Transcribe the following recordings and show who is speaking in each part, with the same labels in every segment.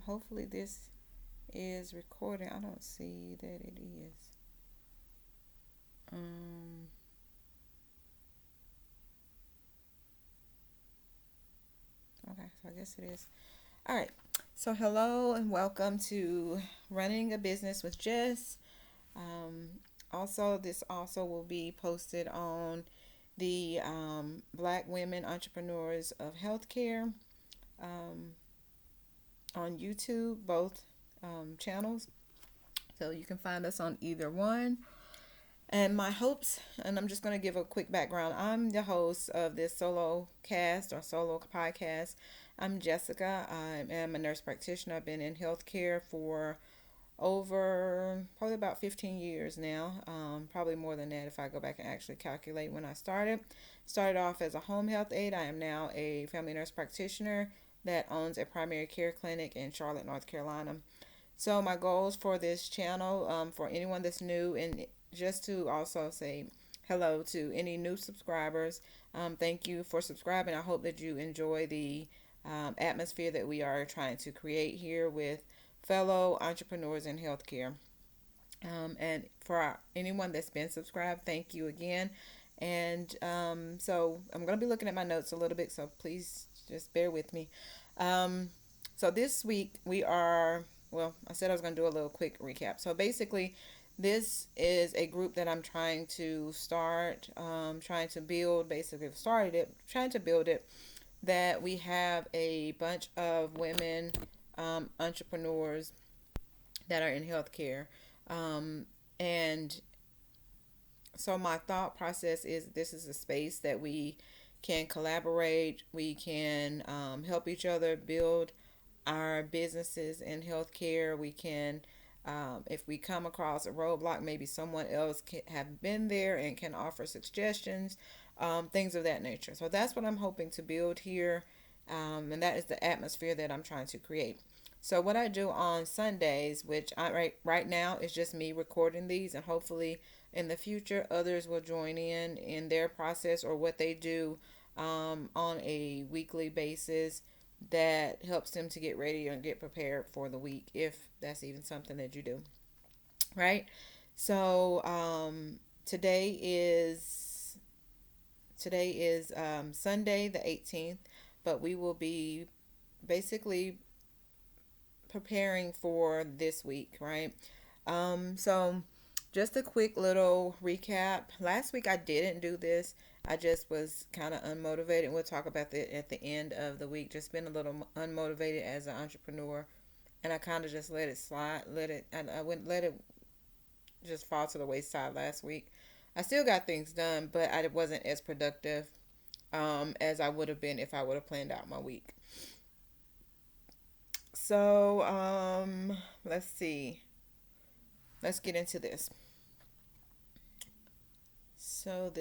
Speaker 1: Hopefully this is recording. I don't see that it is. Um, okay, so I guess it is. All right. So hello and welcome to Running a Business with Jess. Um, this also will be posted on the Black Women Entrepreneurs of Healthcare um, on YouTube, both channels. So you can find us on either one. And my hopes, and I'm just going to give a quick background. I'm the host of this solo cast or solo podcast. I'm Jessica. I am a nurse practitioner. I've been in healthcare for over probably about 15 years now. Probably more than that if I go back and actually calculate when I started. Started off as a home health aide. I am now a family nurse practitioner that owns a primary care clinic in Charlotte, North Carolina. So my goals for this channel, for anyone that's new, and just to also say hello to any new subscribers. Thank you for subscribing. I hope that you enjoy the atmosphere that we are trying to create here with fellow entrepreneurs in healthcare. And for anyone that's been subscribed, thank you again. And so I'm going to be looking at my notes a little bit, so please just bear with me. Um, so this week we are, well, I said I was going to do a little quick recap. So basically, this is a group that I'm trying to start, trying to build, basically started it, trying to build it, that we have a bunch of women entrepreneurs that are in healthcare. Um, and so my thought process is this is a space that we can collaborate, we can help each other build our businesses in healthcare. We can, if we come across a roadblock, maybe someone else can have been there and can offer suggestions, things of that nature. So that's what I'm hoping to build here, and that is the atmosphere that I'm trying to create. So what I do on Sundays, which right now is just me recording these, and hopefully in the future others will join in their process or what they do on a weekly basis that helps them to get ready and get prepared for the week, if that's even something that you do, right? So today is Sunday the 18th, but we will be basically preparing for this week, right? So just a quick little recap. Last week I didn't do this. I just was kind of unmotivated. We'll talk about that at the end of the week. Just been a little unmotivated as an entrepreneur, and I kind of just let it slide. I wouldn't let it just fall to the wayside last week. I still got things done, but I wasn't as productive as I would have been if I would have planned out my week. So let's see. Let's get into this. So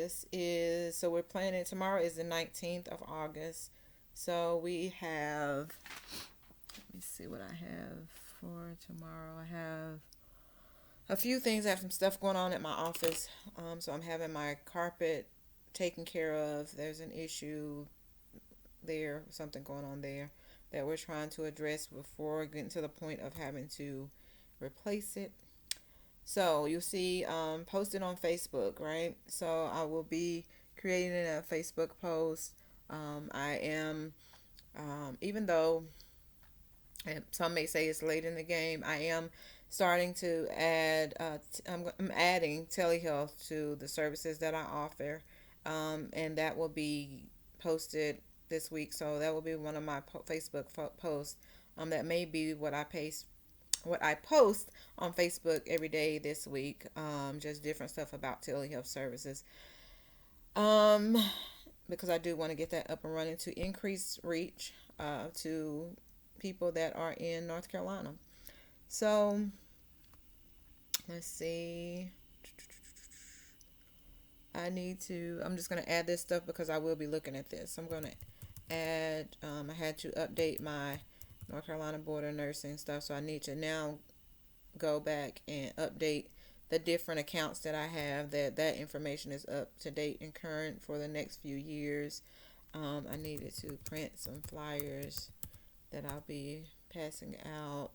Speaker 1: we're planning, tomorrow is the 19th of August. So we have, let me see what I have for tomorrow. I have a few things. I have some stuff going on at my office. So I'm having my carpet taken care of. There's an issue there, something going on there that we're trying to address before getting to the point of having to replace it. So you'll see posted on Facebook, right? So I will be creating a Facebook post. I am, even though some may say it's late in the game, I am starting to add, I'm adding telehealth to the services that I offer. And that will be posted this week. So that will be one of my Facebook posts. That may be what I post on Facebook every day this week. Just different stuff about telehealth services. Um, because I do want to get that up and running to increase reach to people that are in North Carolina. So let's see. I'm just going to add this stuff because I will be looking at this. I'm going to add, I had to update my North Carolina Board of Nursing stuff. So I need to now go back and update the different accounts that I have, that information is up to date and current for the next few years. I needed to print some flyers that I'll be passing out.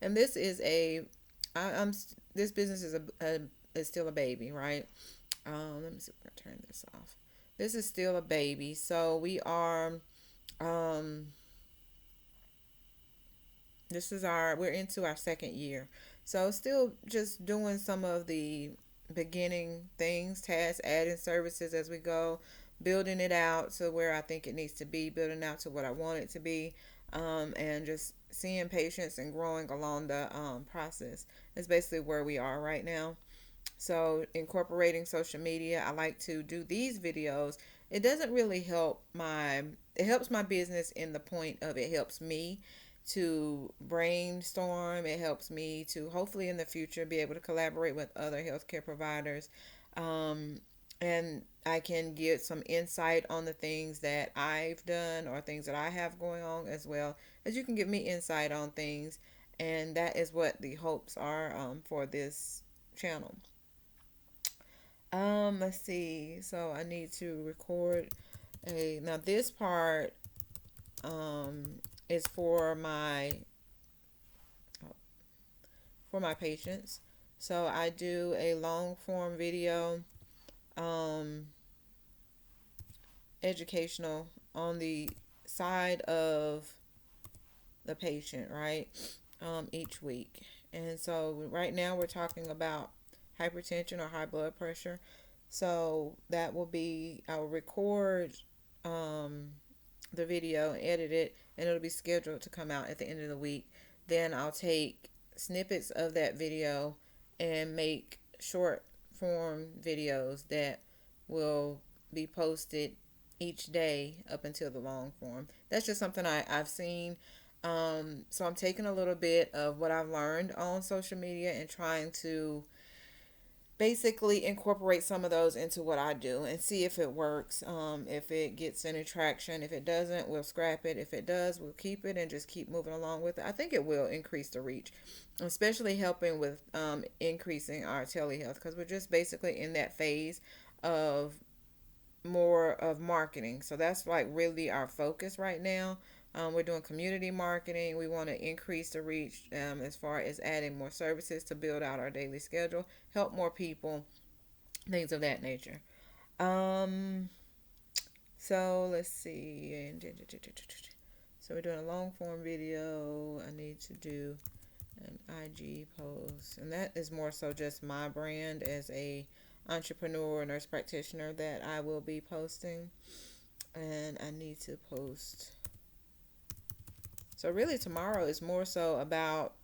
Speaker 1: And this is a, this business is is still a baby, right? Let me see if I can turn this off. This is still a baby, so we are, um, we're into our second year. So still just doing some of the beginning things, tasks, adding services as we go, building it out to where I think it needs to be, building out to what I want it to be, and just seeing patients and growing along the process is basically where we are right now. So incorporating social media, I like to do these videos. It doesn't really help my, it helps my business in the point of it helps me to brainstorm. It helps me to hopefully in the future be able to collaborate with other healthcare providers. Um, and I can get some insight on the things that I've done or things that I have going on, as well as you can give me insight on things. And that is what the hopes are for this channel. Let's see. So I need to record a, now this part um is for my patients. So I do a long form video, um educational on the side of the patient, right? Each week. And so right now we're talking about hypertension or high blood pressure. So that will be, I will record um, the video and edit it, and it'll be scheduled to come out at the end of the week. Then I'll take snippets of that video and make short form videos that will be posted each day up until the long form. That's just something I've seen. So I'm taking a little bit of what I've learned on social media and trying to basically incorporate some of those into what I do and see if it works. If it gets any traction. If it doesn't, we'll scrap it. If it does, we'll keep it and just keep moving along with it. I think it will increase the reach, especially helping with increasing our telehealth, because we're just basically in that phase of more of marketing. So that's like really our focus right now. We're doing community marketing. We want to increase the reach as far as adding more services to build out our daily schedule, help more people, things of that nature. Um, so let's see. So we're doing a long form video. I need to do an IG post, and that is more so just my brand as a entrepreneur, nurse practitioner, that I will be posting. And I need to post, so really tomorrow is more so about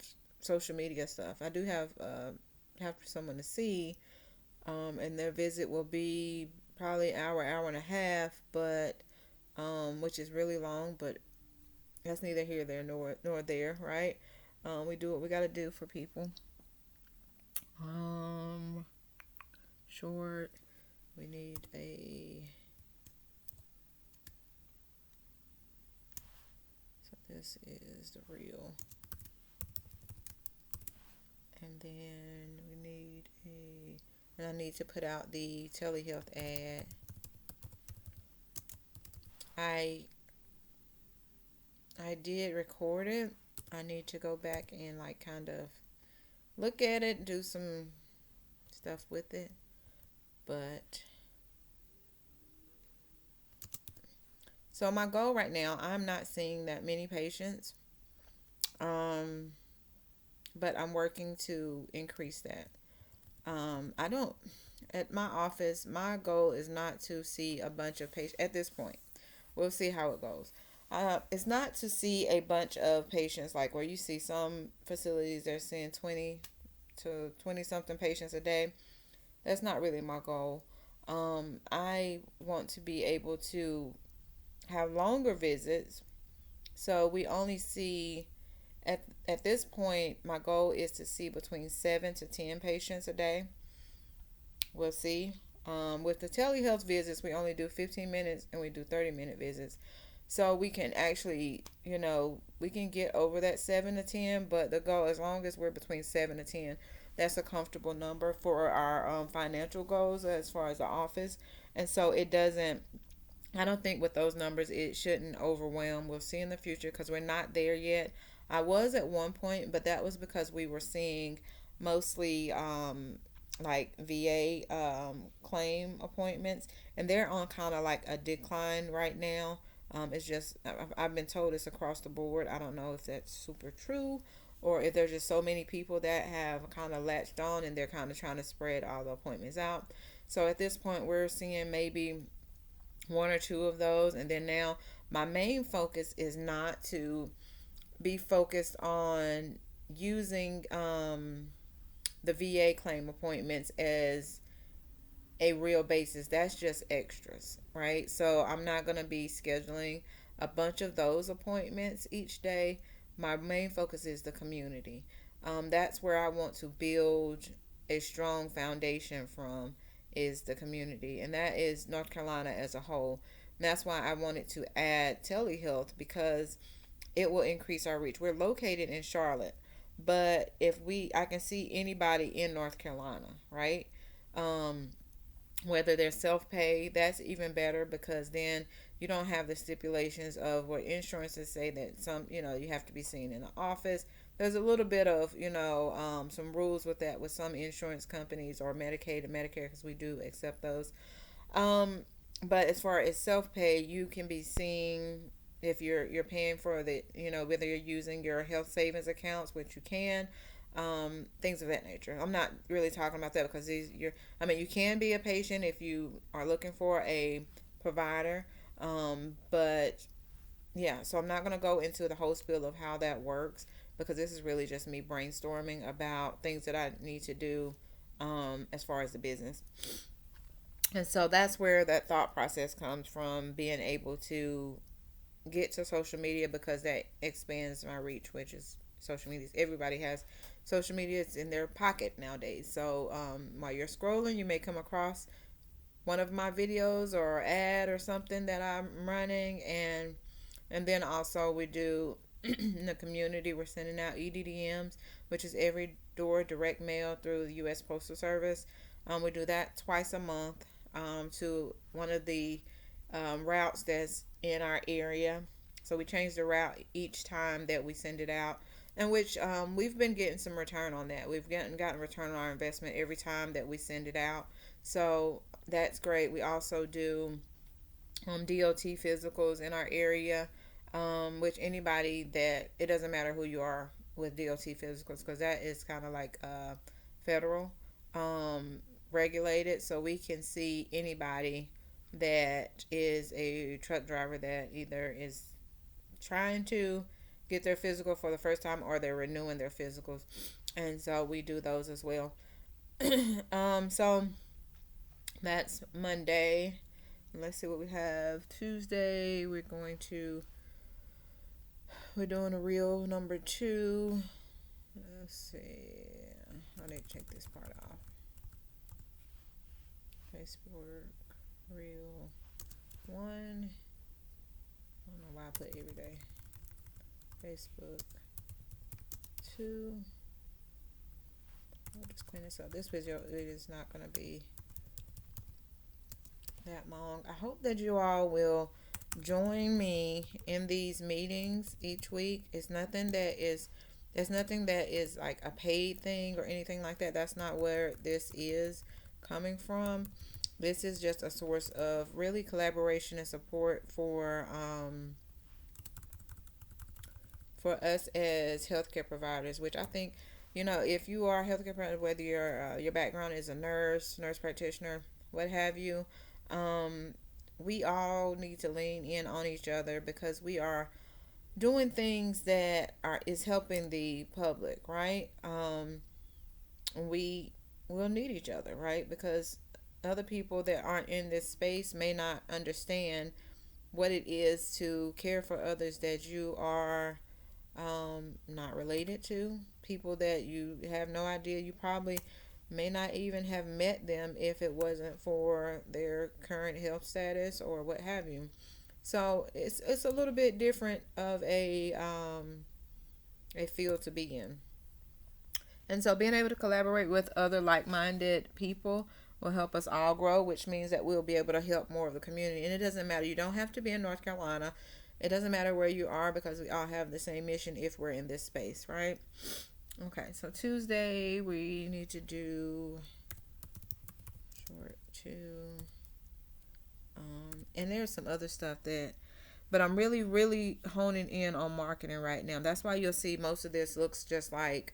Speaker 1: social media stuff. I do have someone to see, and their visit will be probably hour and a half, but which is really long, but that's neither here there nor there, right? We do what we got to do for people. Short. We need a. So this is the real. And then we need and I need to put out the telehealth ad. I did record it. I need to go back and like kind of look at it, do some stuff with it. But so my goal right now, I'm not seeing that many patients. But I'm working to increase that. I don't, at my office, my goal is not to see a bunch of patients at this point. We'll see how it goes. It's not to see a bunch of patients like where you see some facilities they're seeing 20 to 20 something patients a day. That's not really my goal. I want to be able to have longer visits. So we only see, at this point, my goal is to see between 7 to 10 patients a day. We'll see. With the telehealth visits, we only do 15 minutes and we do 30-minute visits. So we can actually, we can get over that 7 to 10, but the goal, as long as we're between 7 to 10, that's a comfortable number for our financial goals as far as the office. And so it doesn't, I don't think with those numbers, it shouldn't overwhelm. We'll see in the future because we're not there yet. I was at one point, but that was because we were seeing mostly like VA claim appointments, and they're on kind of like a decline right now. It's just I've been told it's across the board. I don't know if that's super true, or if there's just so many people that have kind of latched on and they're kind of trying to spread all the appointments out. So at this point, we're seeing maybe one or two of those, and then now my main focus is not to be focused on using the VA claim appointments as a real basis. That's just extras, right? So I'm not going to be scheduling a bunch of those appointments each day. My main focus is the community. That's where I want to build a strong foundation from, is the community, and that is North Carolina as a whole. And that's why I wanted to add telehealth, because it will increase our reach. We're located in Charlotte, but if I can see anybody in North Carolina, right? Um, Whether they're self-pay, that's even better, because then you don't have the stipulations of what insurances say that you have to be seen in the office. There's a little bit of some rules with that with some insurance companies, or Medicaid and Medicare, because we do accept those. um but as far as self-pay, you can be seen if you're paying for the, whether you're using your health savings accounts, which you can, things of that nature. I'm not really talking about that, because you can be a patient if you are looking for a provider. But yeah, so I'm not going to go into the whole spiel of how that works, because this is really just me brainstorming about things that I need to do as far as the business. And so that's where that thought process comes from, being able to get to social media, because that expands my reach, which is social media. Everybody has social media. It's in their pocket nowadays. So while you're scrolling, you may come across one of my videos or ad or something that I'm running. And then also we do in the community, we're sending out EDDMs, which is every door direct mail through the U.S. Postal Service. We do that twice a month, to one of the routes that's in our area. So we change the route each time that we send it out, and which we've been getting some return on that. We've gotten return on our investment every time that we send it out. So that's great. We also do DOT physicals in our area, which anybody, that it doesn't matter who you are with DOT physicals, because that is kind of like federal um, regulated. So we can see anybody that is a truck driver that either is trying to get their physical for the first time, or they're renewing their physicals. And so we do those as well. So that's Monday. Let's see what we have. Tuesday, we're doing a reel number 2. Let's see. I need to check this part off. Facebook reel 1. I don't know why I put every day. Facebook 2. I'll just clean this up. This video is not going to be that long. I hope that you all will join me in these meetings each week. There's nothing that is like a paid thing or anything like that. That's not where this is coming from. This is just a source of really collaboration and support for us as healthcare providers, which I think, if you are a healthcare provider, whether your background is a nurse practitioner, what have you, we all need to lean in on each other, because we are doing things that is helping the public, right? We will need each other, right? Because other people that aren't in this space may not understand what it is to care for others that you are not related to, people that you have no idea. You probably may not even have met them if it wasn't for their current health status or what have you. So it's a little bit different of a field to be in. And so being able to collaborate with other like-minded people will help us all grow, which means that we'll be able to help more of the community. And it doesn't matter. You don't have to be in North Carolina. It doesn't matter where you are because we all have the same mission if we're in this space, right? Okay, so Tuesday we need to do short two. And there's some other stuff that, but I'm really, really honing in on marketing right now. That's why you'll see most of this looks just like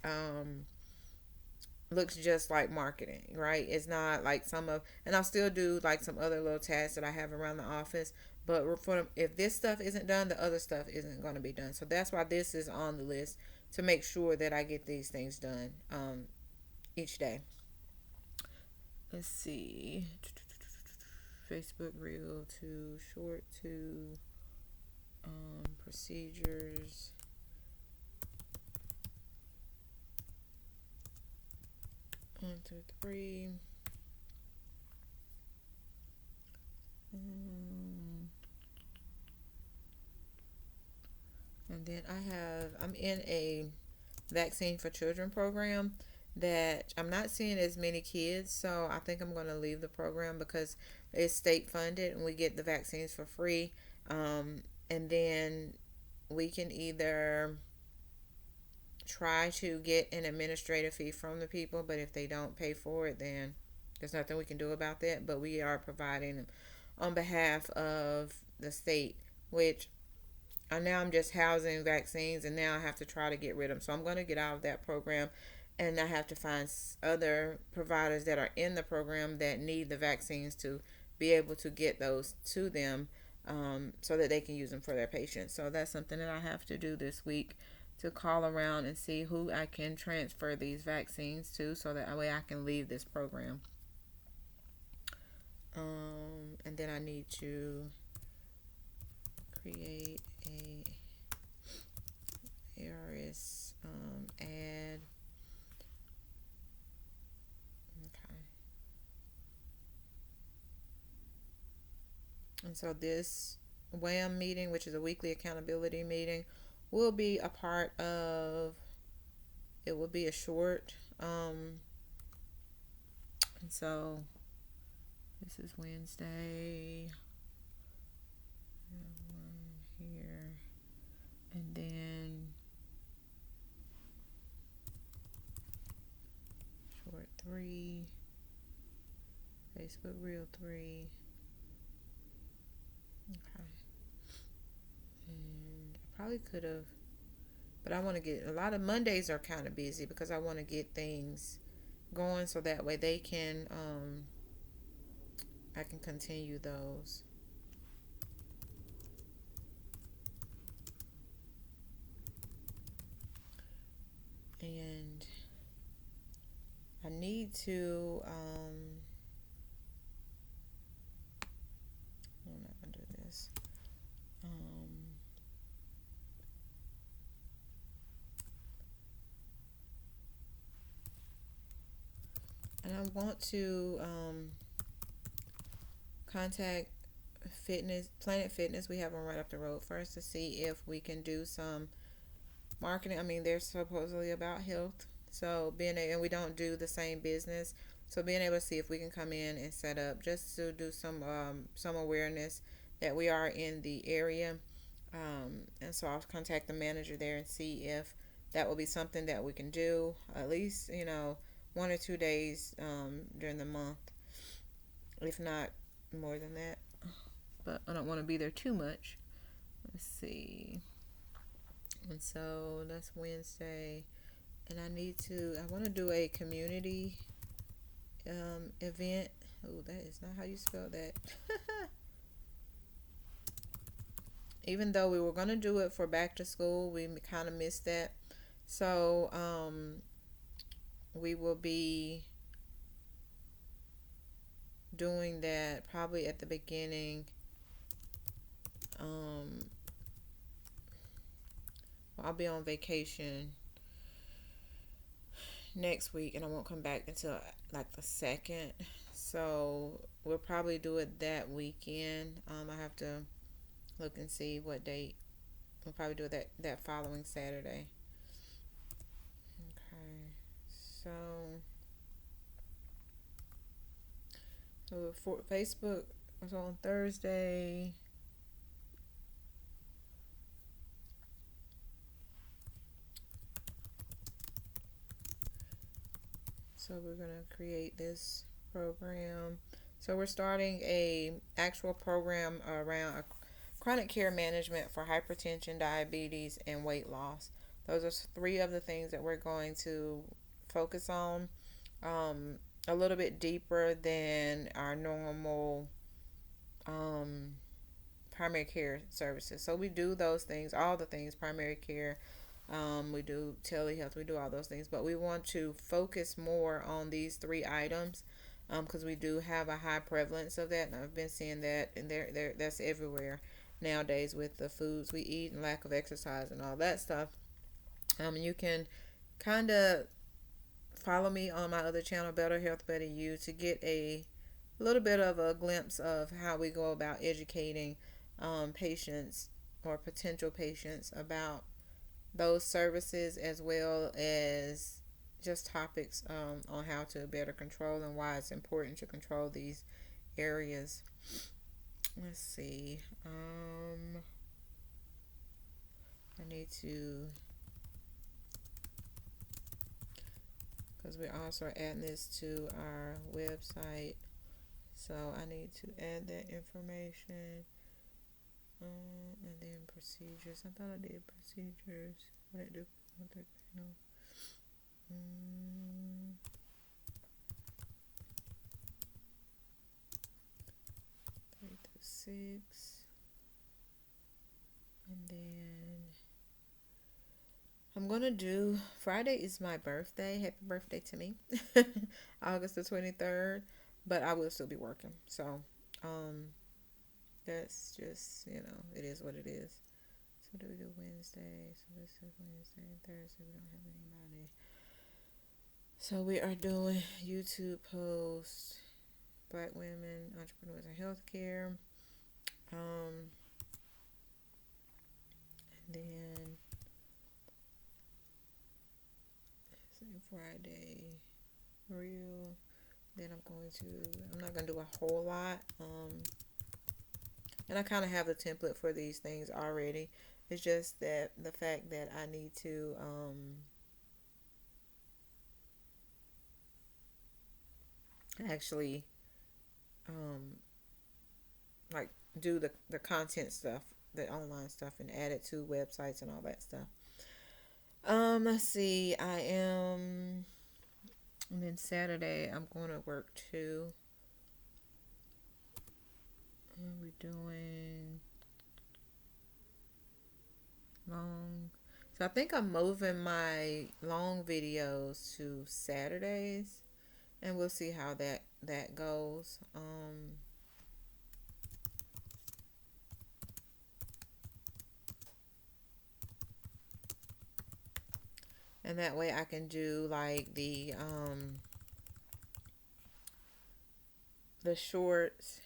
Speaker 1: marketing, right? It's not like some of, and I'll still do like some other little tasks that I have around the office. But if this stuff isn't done, the other stuff isn't going to be done. So that's why this is on the list to make sure that I get these things done each day. Let's see. Facebook Reel to short to procedures. One, two, three. And then I'm in a vaccine for children program that I'm not seeing as many kids, so I think I'm going to leave the program because it's state funded and we get the vaccines for free. And then we can either try to get an administrative fee from the people, but if they don't pay for it, then there's nothing we can do about that. But we are providing on behalf of the state, which I'm just housing vaccines, and now I have to try to get rid of them. So I'm going to get out of that program, and I have to find other providers that are in the program that need the vaccines to be able to get those to them, so that they can use them for their patients. So that's something that I have to do this week, to call around and see who I can transfer these vaccines to, so that way I can leave this program. And then I need to create a ARS ad. Okay. And so this WAM meeting, which is a weekly accountability meeting, will be a part of, it will be a short, and so this is Wednesday. Here. And then short 3. Facebook Reel 3. Okay. And I probably could have, but I want to get, a lot of Mondays are kind of busy because I want to get things going so that way they can, I can continue those. And I need to, I'm not going to do this. And I want to contact Planet Fitness. We have one right up the road first to see if we can do some marketing. I mean, they're supposedly about health, so and we don't do the same business, so being able to see if we can come in and set up just to do some awareness that we are in the area. And so I'll contact the manager there and see if that will be something that we can do, at least 1 or 2 days during the month, if not more than that. But I don't want to be there too much. Let's see. And so that's Wednesday. And I want to do a community event. Oh, that is not how you spell that. Even though we were going to do it for back to school, we kind of missed that. So we will be doing that probably at the beginning. I'll be on vacation next week, and I won't come back until like the 2nd. So we'll probably do it that weekend. I have to look and see what date. We'll probably do it that following Saturday. Okay, so for Facebook was on Thursday. So we're going to create this program. So we're starting a actual program around chronic care management for hypertension, diabetes, and weight loss. Those are three of the things that we're going to focus on, um, a little bit deeper than our normal um, primary care services. So we do those things, all the things, primary care. We do telehealth, we do all those things, but we want to focus more on these three items because we do have a high prevalence of that, and I've been seeing that, and that's everywhere nowadays with the foods we eat and lack of exercise and all that stuff. You can kind of follow me on my other channel, Better Health, Better You, to get a little bit of a glimpse of how we go about educating patients or potential patients about those services, as well as just topics on how to better control and why it's important to control these areas. Let's see. I need to, because we're also adding this to our website, so I need to add that information. And then procedures. I thought I did procedures. What did I do? What did I know? 3 through 6. And then I'm gonna do, Friday is my birthday. Happy birthday to me. August the 23rd. But I will still be working. So that's just, it is what it is. So do we do Wednesday? So this is Wednesday and Thursday. We don't have anybody. So we are doing YouTube posts, Black women, entrepreneurs in healthcare. And then Friday, real. Then I'm not going to do a whole lot. And I kind of have a template for these things already. It's just that the fact that I need to actually like do the content stuff, the online stuff, and add it to websites and all that stuff. Let's see. And then Saturday I'm going to work too. And we're doing long. So I think I'm moving my long videos to Saturdays, and we'll see how that goes. And that way I can do like the shorts.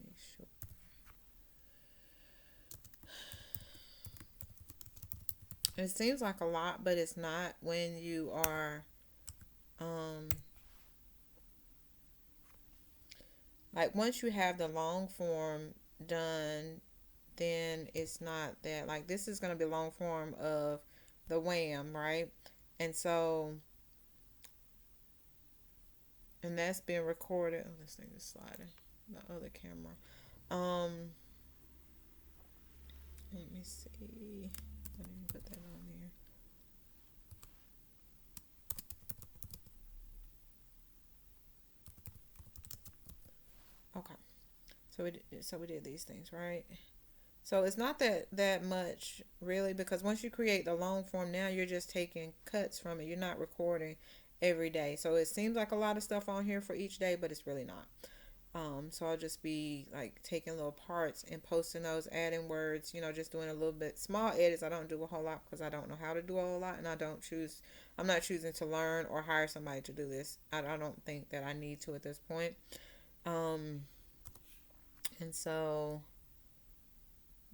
Speaker 1: Make sure. It seems like a lot, but it's not when you are like once you have the long form done, then it's not that, like, this is going to be long form of the wham, right? And so, and that's being recorded. Oh, this thing is sliding. The other camera. Let me see. I didn't put that on there. Okay. So we did these things, right? So it's not that much really, because once you create the long form, now you're just taking cuts from it. You're not recording every day. So it seems like a lot of stuff on here for each day, but it's really not. So I'll just be like taking little parts and posting those, adding words, just doing a little bit small edits. I don't do a whole lot because I don't know how to do a whole lot, and I'm not choosing to learn or hire somebody to do this. I don't think that I need to at this point. And so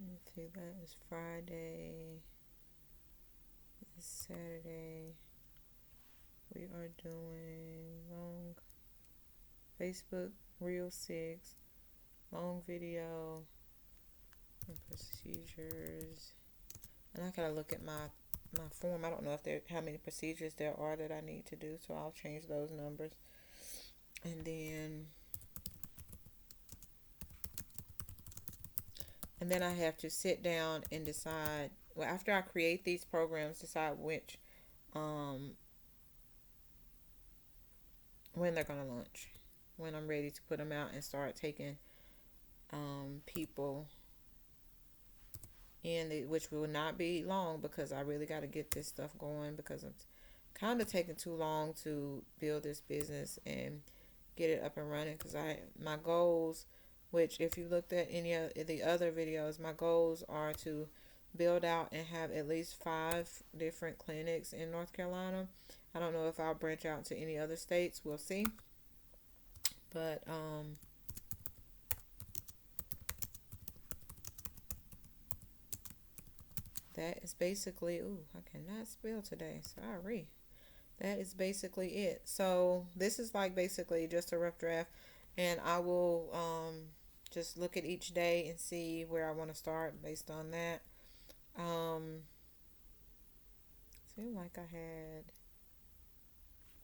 Speaker 1: let's see, that is Friday. It's Saturday. We are doing long Facebook Reel 6, home video and procedures. And I gotta look at my form. I don't know if there how many procedures there are that I need to do, so I'll change those numbers. And then I have to sit down and decide. Well, after I create these programs, decide which um when they're gonna launch, when I'm ready to put them out and start taking people in, which will not be long because I really got to get this stuff going because it's kind of taking too long to build this business and get it up and running. Because my goals, which if you looked at any of the other videos, my goals are to build out and have at least 5 different clinics in North Carolina. I don't know if I'll branch out to any other states. We'll see. But that is basically, ooh, I cannot spell today. Sorry. That is basically it. So this is like basically just a rough draft, and I will just look at each day and see where I want to start based on that. Seemed like I had,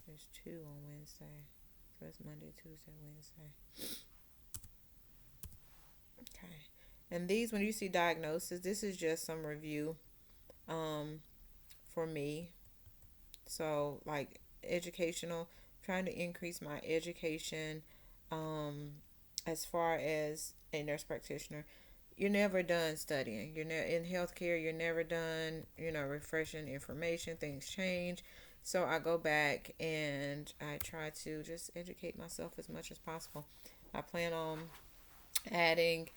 Speaker 1: there's 2 on Wednesday. So it's Monday, Tuesday, Wednesday. Okay. And these, when you see diagnosis, this is just some review for me. So, like educational, trying to increase my education as far as a nurse practitioner. You're never done studying. In healthcare. You're never done. Refreshing information. Things change. So I go back and I try to just educate myself as much as possible. I plan on adding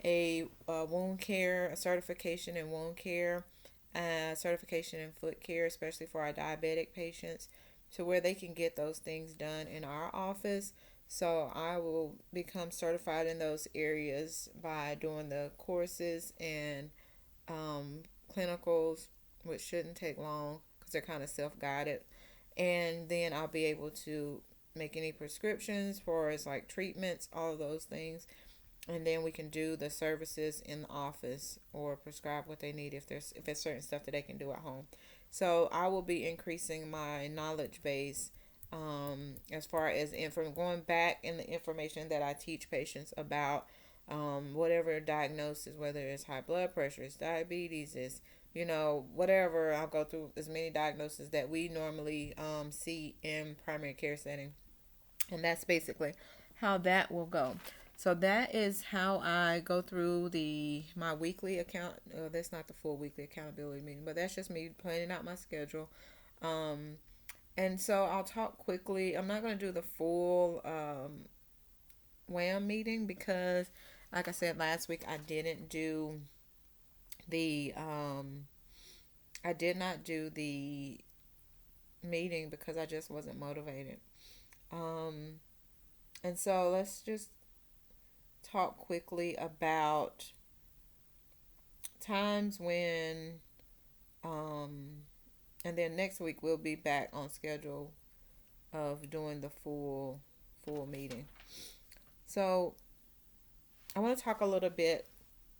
Speaker 1: a wound care, a certification in wound care, certification in foot care, especially for our diabetic patients, to where they can get those things done in our office. So I will become certified in those areas by doing the courses and clinicals, which shouldn't take long because they're kind of self-guided. And then I'll be able to make any prescriptions for as like treatments, all of those things. And then we can do the services in the office or prescribe what they need if it's certain stuff that they can do at home. So I will be increasing my knowledge base as far as going back in the information that I teach patients about whatever diagnosis, whether it's high blood pressure, it's diabetes, is whatever. I'll go through as many diagnoses that we normally see in primary care setting, and that's basically how that will go. So that is how I go through my weekly account. That's not the full weekly accountability meeting, but that's just me planning out my schedule. Um, and so I'll talk quickly. I'm not going to do the full WHAM meeting because, like I said last week, I didn't do the I did not do the meeting because I just wasn't motivated. Um, and so let's just talk quickly about times when and then next week we'll be back on schedule of doing the full meeting. So I want to talk a little bit,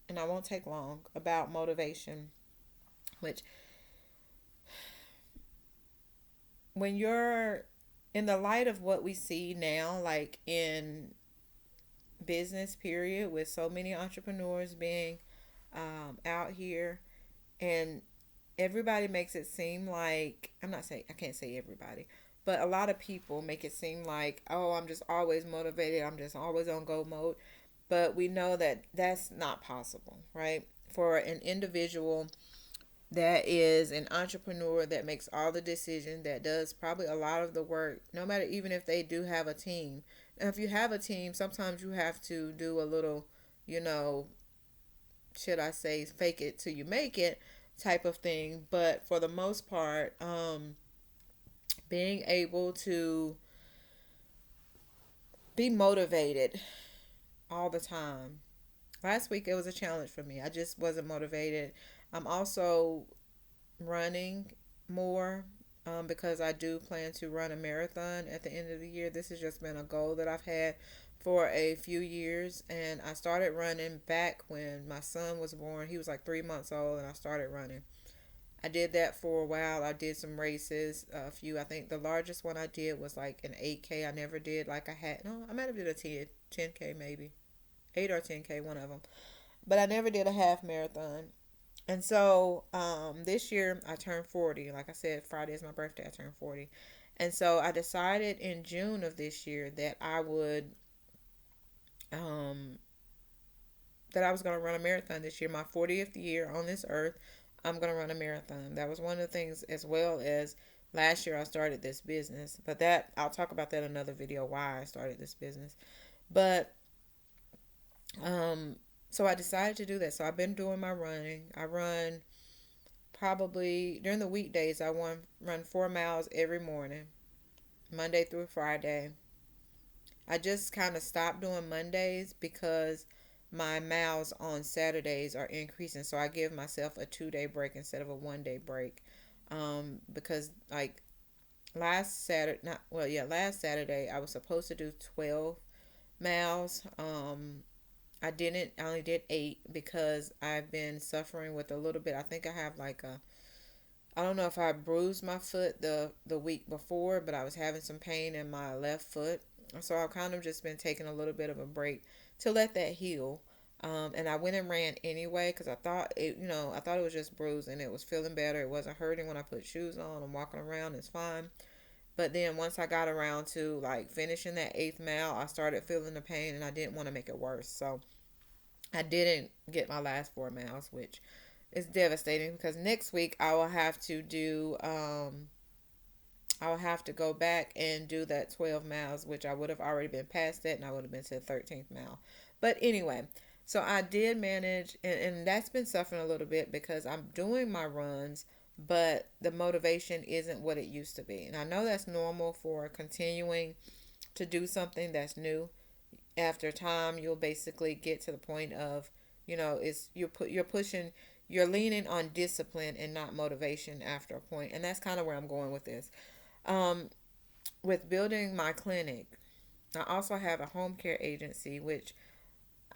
Speaker 1: and I won't take long, about motivation, which when you're in the light of what we see now, like in business period, with so many entrepreneurs being out here, and everybody makes it seem like, I can't say everybody, but a lot of people make it seem like, oh, I'm just always motivated, I'm just always on go mode. But we know that that's not possible, right? For an individual that is an entrepreneur, that makes all the decisions, that does probably a lot of the work, no matter, even if they do have a team. Now, if you have a team, sometimes you have to do a little, you know, should I say, fake it till you make it type of thing. But for the most part, being able to be motivated all the time. Last week it was a challenge for me. I just wasn't motivated. I'm also running more. because I do plan to run a marathon at the end of the year. This has just been a goal that I've had for a few years, and I started running back when my son was born. He was like 3 months old, and I started running. I did that for a while. I did some races, a few. I think the largest one I did was like an 8K. I never did like I had. No, I might have did a 10K maybe, 8 or 10K, one of them. But I never did a half marathon. And so this year I turned 40. Like I said, Friday is my birthday. I turned 40. And so I decided in June of this year um, that I was going to run a marathon this year, my 40th year on this earth. I'm going to run a marathon. That was one of the things, as well as last year I started this business. But that, I'll talk about that in another video, why I started this business. But um, so I decided to do that. So I've been doing my running. I run probably during the weekdays. Run 4 miles every morning, Monday through Friday. I just kind of stopped doing Mondays because my miles on Saturdays are increasing. So I give myself a 2 day break instead of a 1 day break. Because like last Saturday, not well, yeah, last Saturday I was supposed to do 12 miles. I didn't. I only did 8 because I've been suffering with a little bit. I think I have like a. I don't know if I bruised my foot the week before, but I was having some pain in my left foot. So I've kind of just been taking a little bit of a break to let that heal. And I went and ran anyway because I thought it was just bruised and it was feeling better. It wasn't hurting when I put shoes on. I'm walking around, it's fine. But then once I got around to like finishing that 8th mile, I started feeling the pain and I didn't want to make it worse. So I didn't get my last 4 miles, which is devastating because next week I will have to go back and do that 12 miles, which I would have already been past that and I would have been to the 13th mile. But anyway, so I did manage, and that's been suffering a little bit because I'm doing my runs, but the motivation isn't what it used to be. And I know that's normal for continuing to do something that's new. After time, you'll basically get to the point of, it's you're pushing, you're leaning on discipline and not motivation after a point. And that's kind of where I'm going with this. Um, with building my clinic, I also have a home care agency, which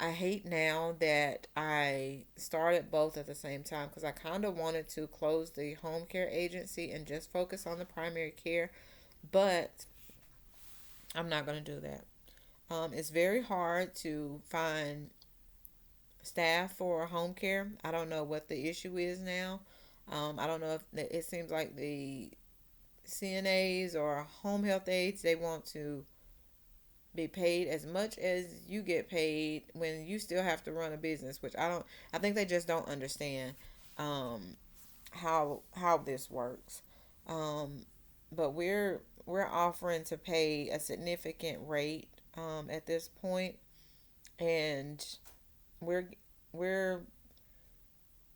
Speaker 1: I hate now that I started both at the same time because I kind of wanted to close the home care agency and just focus on the primary care, but I'm not going to do that. It's very hard to find staff for home care. I don't know what the issue is now. I don't know if it seems like the CNAs or home health aides, they want to be paid as much as you get paid when you still have to run a business, which I think they just don't understand um, how this works. Um, but we're offering to pay a significant rate at this point, and we're we're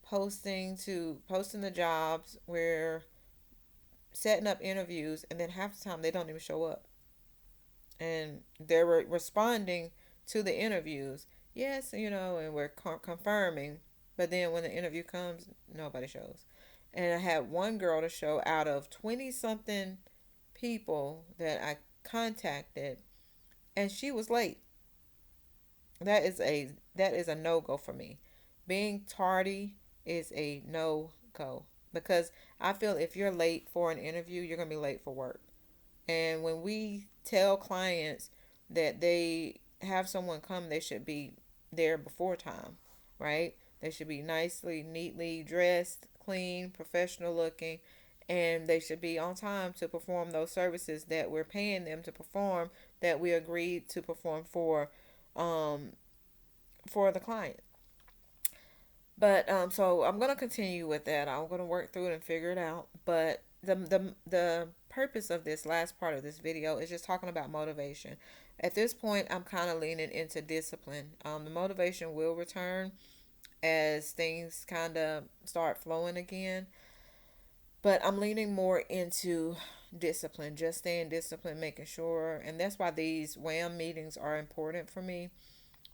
Speaker 1: posting the jobs. We're setting up interviews, and then half the time they don't even show up, and they're responding to the interviews. Yes, and we're confirming, but then when the interview comes, nobody shows. And I had one girl to show out of 20 something people that I contacted, and she was late. That is a no go for me. Being tardy is a no go because I feel if you're late for an interview, you're gonna be late for work. And when we tell clients that they have someone come, they should be there before time, right? They should be nicely, neatly dressed, clean, professional looking, and they should be on time to perform those services that we're paying them to perform, that we agreed to perform um for the client. But so I'm gonna continue with that. I'm gonna work through it and figure it out. But the purpose of this last part of this video is just talking about motivation. At this point, I'm kind of leaning into discipline. The motivation will return as things kind of start flowing again. But I'm leaning more into discipline, just staying disciplined, making sure. And that's why these WHAM meetings are important for me,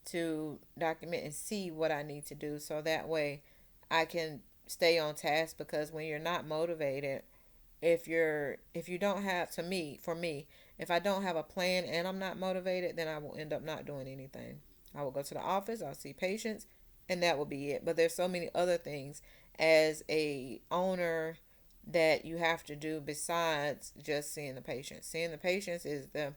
Speaker 1: to document and see what I need to do so that way I can stay on task, because when you're not motivated, if you don't have, to me, for me, if I don't have a plan and I'm not motivated, then I will end up not doing anything. I will go to the office, I'll see patients, and that will be it. But there's so many other things as a owner that you have to do besides just seeing the patients. Seeing the patients is the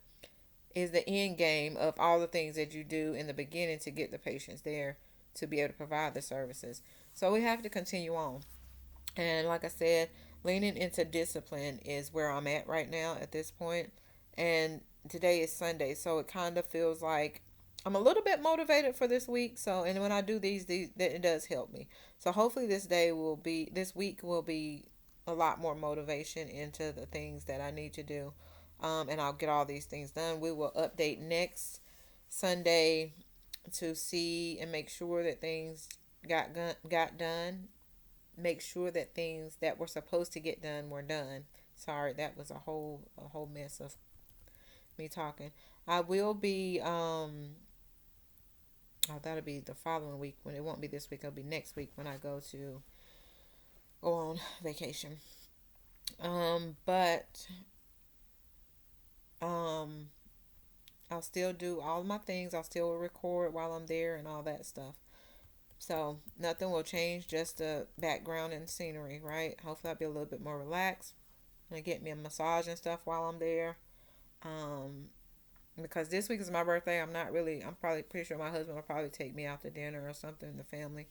Speaker 1: end game of all the things that you do in the beginning to get the patients there to be able to provide the services. So we have to continue on. And like I said, leaning into discipline is where I'm at right now at this point. And today is Sunday, so it kind of feels like I'm a little bit motivated for this week. So, and when I do these it does help me. So hopefully this week will be a lot more motivation into the things that I need to do. And I'll get all these things done. We will update next Sunday to see and make sure that things got done, make sure that things that were supposed to get done were done. Sorry, that was a whole mess of me talking. I will be oh, that'll be the following week. When it won't be this week, it'll be next week when I go on vacation. But um I'll still do all my things. I'll still record while I'm there and all that stuff. So nothing will change, just the background and scenery, right? Hopefully I'll be a little bit more relaxed. And get me a massage and stuff while I'm there. Um, because this week is my birthday. I'm probably pretty sure my husband will probably take me out to dinner or something, the family.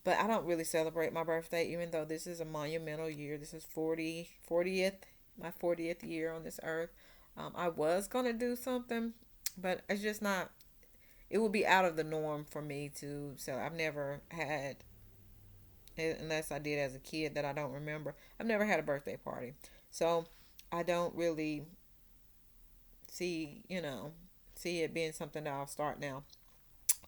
Speaker 1: But I don't really celebrate my birthday, even though this is a monumental year. This is 40th, my 40th year on this earth. I was going to do something, but it's just not, it would be out of the norm for me to, so I've never had, unless I did as a kid that I don't remember, I've never had a birthday party. So I don't really see, see it being something that I'll start now.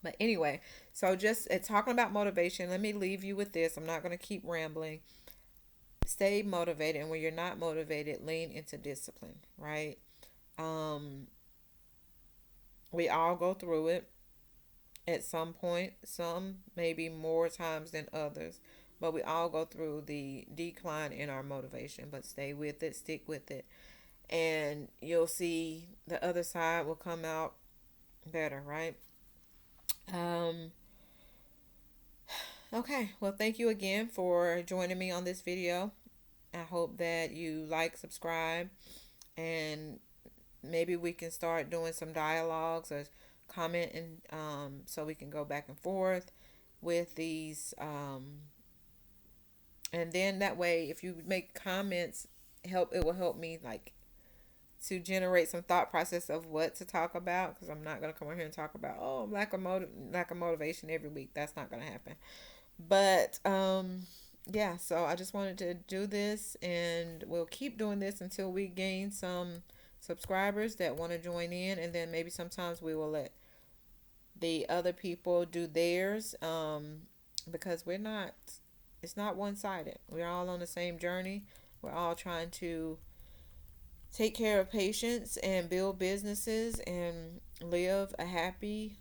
Speaker 1: But anyway, so just talking about motivation, let me leave you with this. I'm not going to keep rambling. Stay motivated, and when you're not motivated, lean into discipline, right? Um, we all go through it at some point, some maybe more times than others, but we all go through the decline in our motivation. But stay with it, stick with it, and you'll see the other side will come out better, right? Um, okay, well, thank you again for joining me on this video. I hope that you like, subscribe, and maybe we can start doing some dialogues or commenting, so we can go back and forth with these. And then that way, if you make comments, it will help me like to generate some thought process of what to talk about, because I'm not going to come over here and talk about, oh, lack of motivation every week. That's not going to happen. But yeah, so I just wanted to do this, and we'll keep doing this until we gain some subscribers that want to join in, and then maybe sometimes we will let the other people do theirs, because it's not one-sided. We're all on the same journey. We're all trying to take care of patients and build businesses and live a happy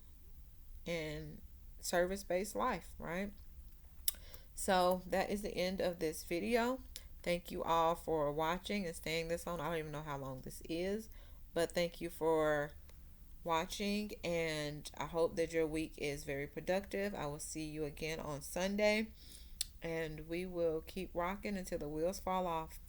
Speaker 1: and service-based life, right? So that is the end of this video. Thank you all for watching and staying this on. I don't even know how long this is, but thank you for watching, and I hope that your week is very productive. I will see you again on Sunday, and we will keep rocking until the wheels fall off.